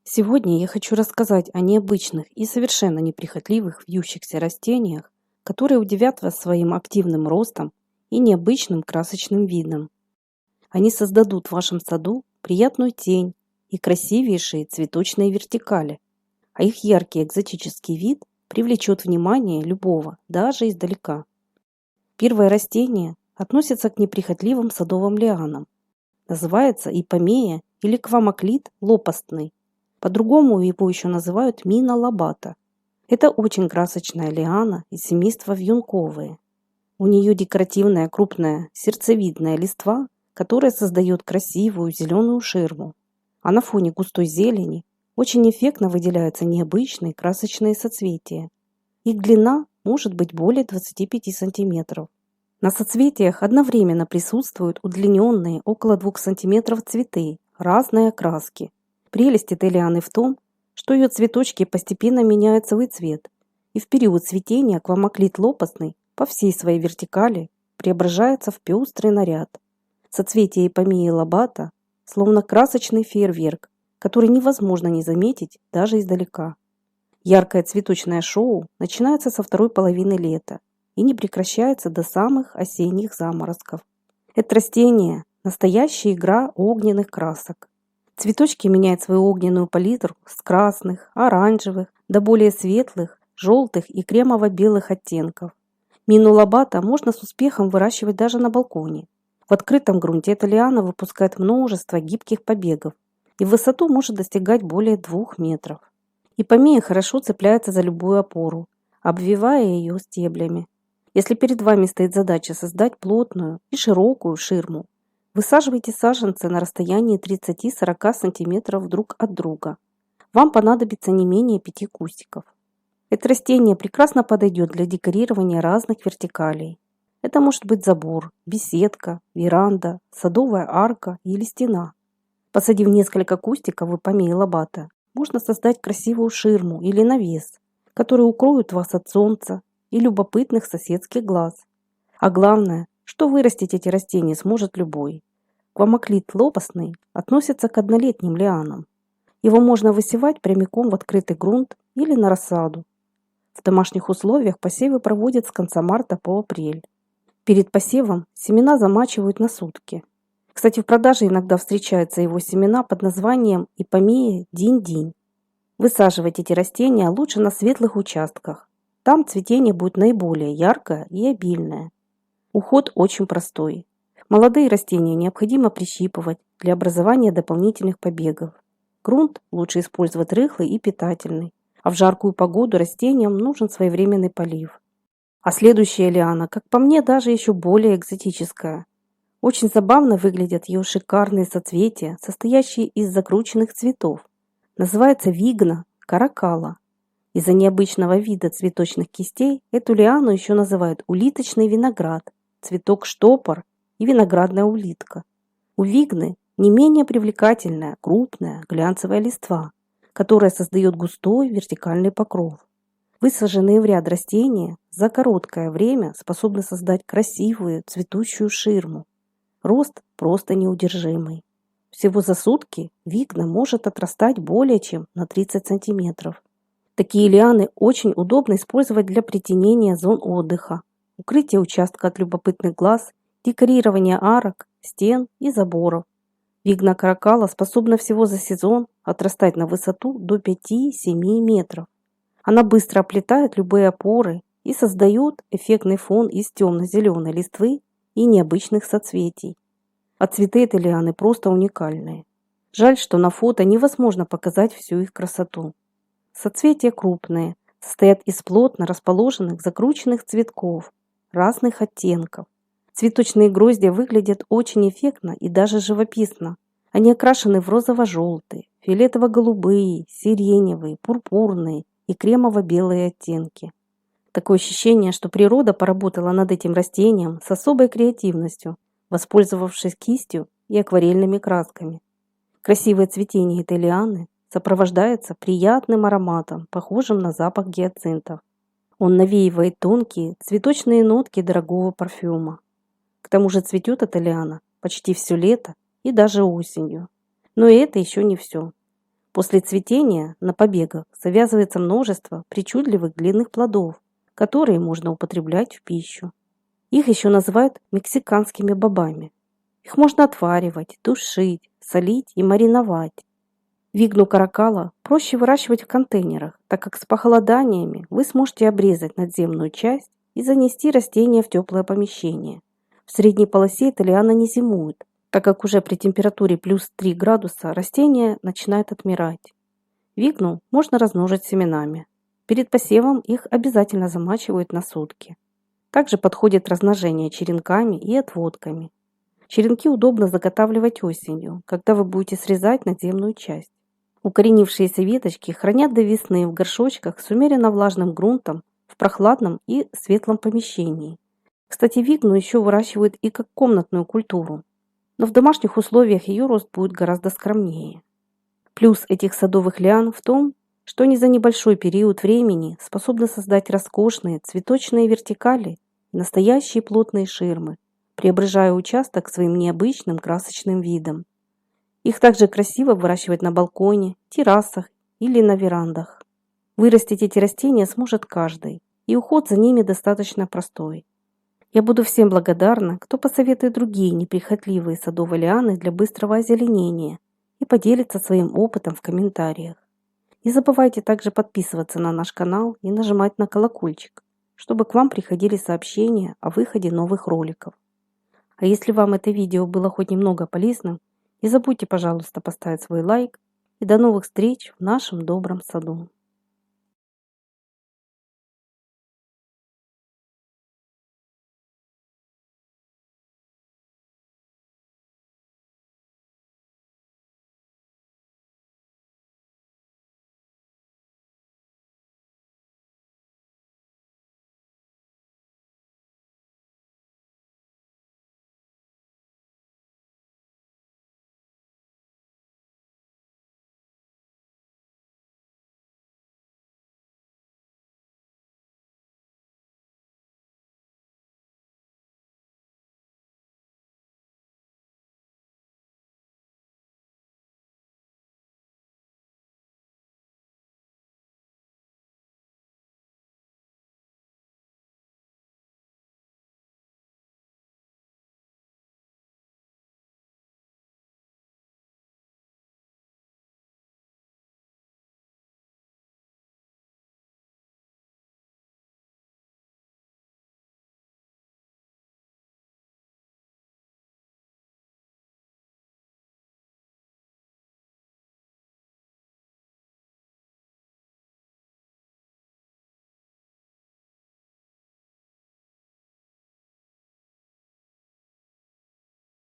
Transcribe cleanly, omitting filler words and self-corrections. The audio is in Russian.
Сегодня я хочу рассказать о необычных и совершенно неприхотливых вьющихся растениях, которые удивят вас своим активным ростом и необычным красочным видом. Они создадут в вашем саду приятную тень и красивейшие цветочные вертикали, а их яркий экзотический вид привлечет внимание любого, даже издалека. Первое растение относится к неприхотливым садовым лианам. Называется ипомея или квамоклит лопастный. По-другому его еще называют мина лобата. Это очень красочная лиана из семейства вьюнковые. У нее декоративная крупная сердцевидная листва, которая создает красивую зеленую ширму. А на фоне густой зелени очень эффектно выделяются необычные красочные соцветия. Их длина может быть более 25 сантиметров. На соцветиях одновременно присутствуют удлиненные около 2 сантиметров цветы разной окраски. Прелесть этой лианы в том, что ее цветочки постепенно меняют свой цвет, и в период цветения квамоклит лопастный по всей своей вертикали преображается в пестрый наряд. Соцветие ипомеи лобата словно красочный фейерверк, который невозможно не заметить даже издалека. Яркое цветочное шоу начинается со второй половины лета и не прекращается до самых осенних заморозков. Это растение – настоящая игра огненных красок. Цветочки меняют свою огненную палитру с красных, оранжевых до более светлых, желтых и кремово-белых оттенков. Мину лобата можно с успехом выращивать даже на балконе. В открытом грунте эта лиана выпускает множество гибких побегов и в высоту может достигать более 2 метров. Ипомея хорошо цепляется за любую опору, обвивая ее стеблями. Если перед вами стоит задача создать плотную и широкую ширму, высаживайте саженцы на расстоянии 30-40 см друг от друга. Вам понадобится не менее 5 кустиков. Это растение прекрасно подойдет для декорирования разных вертикалей. Это может быть забор, беседка, веранда, садовая арка или стена. Посадив несколько кустиков ипомеи лобата, можно создать красивую ширму или навес, который укроет вас от солнца и любопытных соседских глаз. А главное, что вырастить эти растения сможет любой. Квамоклит лопастный относится к однолетним лианам. Его можно высевать прямиком в открытый грунт или на рассаду. В домашних условиях посевы проводят с конца марта по апрель. Перед посевом семена замачивают на сутки. Кстати, в продаже иногда встречаются его семена под названием ипомея динь-динь. Высаживать эти растения лучше на светлых участках. Там цветение будет наиболее яркое и обильное. Уход очень простой. Молодые растения необходимо прищипывать для образования дополнительных побегов. Грунт лучше использовать рыхлый и питательный, а в жаркую погоду растениям нужен своевременный полив. А следующая лиана, как по мне, даже еще более экзотическая. Очень забавно выглядят ее шикарные соцветия, состоящие из закрученных цветов. Называется вигна каракала. Из-за необычного вида цветочных кистей эту лиану еще называют улиточный виноград, цветок-штопор и виноградная улитка. У вигны не менее привлекательная, крупная, глянцевая листва, которая создает густой вертикальный покров. Высаженные в ряд растения за короткое время способны создать красивую цветущую ширму. Рост просто неудержимый. Всего за сутки вигна может отрастать более чем на 30 сантиметров. Такие лианы очень удобно использовать для притенения зон отдыха, укрытия участка от любопытных глаз, декорирования арок, стен и заборов. Вигна каракала способна всего за сезон отрастать на высоту до 5-7 метров. Она быстро оплетает любые опоры и создает эффектный фон из темно-зеленой листвы и необычных соцветий. А цветы этой лианы просто уникальные. Жаль, что на фото невозможно показать всю их красоту. Соцветия крупные, состоят из плотно расположенных закрученных цветков разных оттенков. Цветочные гроздья выглядят очень эффектно и даже живописно. Они окрашены в розово-желтые, фиолетово-голубые, сиреневые, пурпурные и кремово-белые оттенки. Такое ощущение, что природа поработала над этим растением с особой креативностью, воспользовавшись кистью и акварельными красками. Красивое цветение этой лианы сопровождается приятным ароматом, похожим на запах гиацинтов. Он навеивает тонкие цветочные нотки дорогого парфюма. К тому же цветет эта лиана почти все лето и даже осенью. Но и это еще не все. После цветения на побегах завязывается множество причудливых длинных плодов, которые можно употреблять в пищу. Их еще называют мексиканскими бобами. Их можно отваривать, тушить, солить и мариновать. Вигну каракала проще выращивать в контейнерах, так как с похолоданиями вы сможете обрезать надземную часть и занести растения в теплое помещение. В средней полосе Италиана не зимуют, так как уже при температуре плюс 3 градуса растения начинают отмирать. Вигну можно размножить семенами. Перед посевом их обязательно замачивают на сутки. Также подходит размножение черенками и отводками. Черенки удобно заготавливать осенью, когда вы будете срезать надземную часть. Укоренившиеся веточки хранят до весны в горшочках с умеренно влажным грунтом в прохладном и светлом помещении. Кстати, вигну еще выращивают и как комнатную культуру, но в домашних условиях ее рост будет гораздо скромнее. Плюс этих садовых лиан в том, что они за небольшой период времени способны создать роскошные цветочные вертикали и настоящие плотные ширмы, преображая участок своим необычным красочным видом. Их также красиво выращивать на балконе, террасах или на верандах. Вырастить эти растения сможет каждый, и уход за ними достаточно простой. Я буду всем благодарна, кто посоветует другие неприхотливые садовые лианы для быстрого озеленения и поделится своим опытом в комментариях. Не забывайте также подписываться на наш канал и нажимать на колокольчик, чтобы к вам приходили сообщения о выходе новых роликов. А если вам это видео было хоть немного полезным, не забудьте, пожалуйста, поставить свой лайк. И до новых встреч в нашем добром саду.